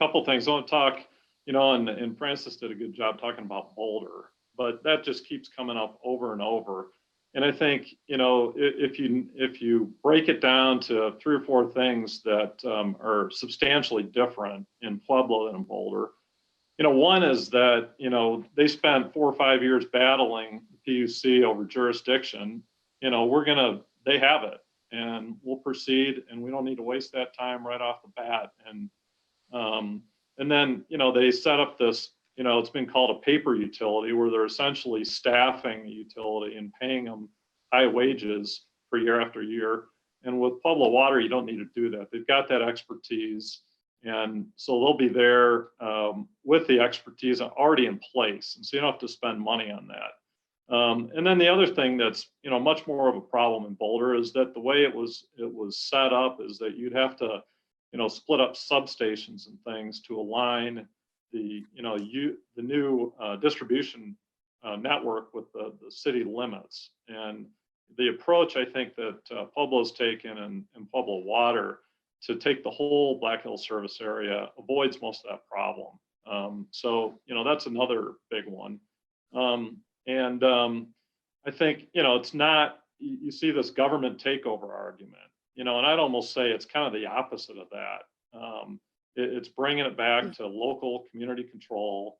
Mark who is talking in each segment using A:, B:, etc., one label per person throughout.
A: couple things. I want to talk, and Francis did a good job talking about Boulder, but that just keeps coming up over and over. And I think, if you break it down to 3 or 4 things that are substantially different in Pueblo than in Boulder, one is that, they spent 4 or 5 years battling the PUC over jurisdiction. They have it, and we'll proceed, and we don't need to waste that time right off the bat. And then, they set up this, it's been called a paper utility, where they're essentially staffing the utility and paying them high wages for year after year. And with Pueblo Water, you don't need to do that. They've got that expertise. And so they'll be there with the expertise already in place. And so you don't have to spend money on that. And then the other thing that's, much more of a problem in Boulder is that the way it was set up is that you'd have to, split up substations and things to align the new distribution network with the city limits. And the approach I think that Pueblo's taken and Pueblo Water to take the whole Black Hills service area avoids most of that problem. So that's another big one. I think it's not, you see this government takeover argument, and I'd almost say it's kind of the opposite of that. It's bringing it back to local community control,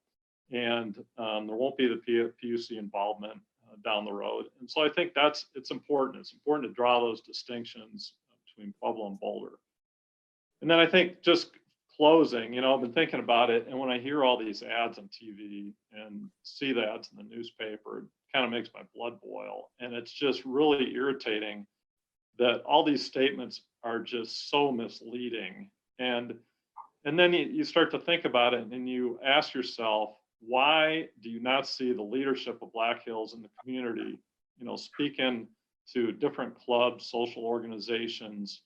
A: and there won't be the PUC involvement down the road. And so I think it's important. It's important to draw those distinctions between Pueblo and Boulder. And then I think just closing, I've been thinking about it, and when I hear all these ads on TV and see the ads in the newspaper, it kind of makes my blood boil. And it's just really irritating that all these statements are just so misleading. And then you start to think about it, and you ask yourself, why do you not see the leadership of Black Hills in the community, speaking to different clubs, social organizations,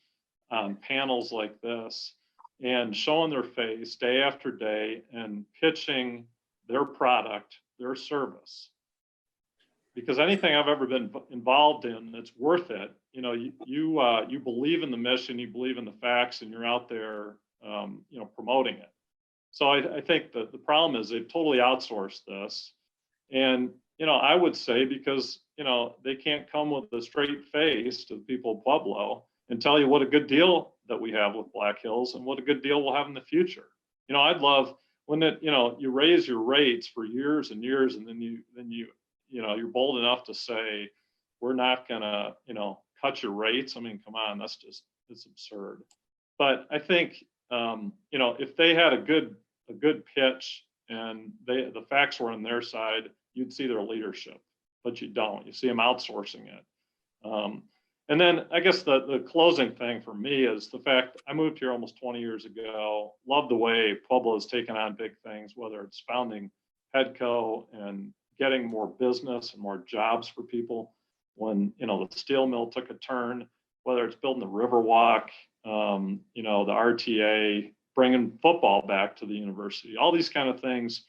A: panels like this, and showing their face day after day and pitching their product, their service? Because anything I've ever been involved in that's worth it, you believe in the mission, you believe in the facts, and you're out there, promoting it. So I think that the problem is they've totally outsourced this. And, I would say because, they can't come with a straight face to the people of Pueblo and tell you what a good deal that we have with Black Hills and what a good deal we'll have in the future. I'd love when you raise your rates for years and years, and then you're bold enough to say, we're not gonna, cut your rates. I mean, come on, it's absurd. But I think, if they had a good pitch and the facts were on their side, you'd see their leadership, but you don't. You see them outsourcing it. And then I guess the closing thing for me is the fact I moved here almost 20 years ago. Love the way Pueblo has taken on big things, whether it's founding PEDCO and getting more business and more jobs for people when, the steel mill took a turn, whether it's building the Riverwalk, the RTA, bringing football back to the university, all these kind of things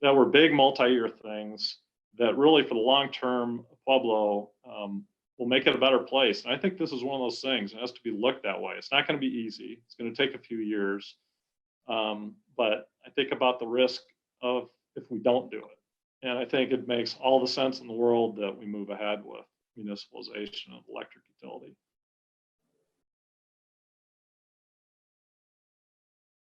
A: that were big multi-year things that really for the long term, Pueblo will make it a better place. And I think this is one of those things. It has to be looked that way. It's not going to be easy. It's going to take a few years. But I think about the risk of if we don't do it. And I think it makes all the sense in the world that we move ahead with municipalization of electric utility.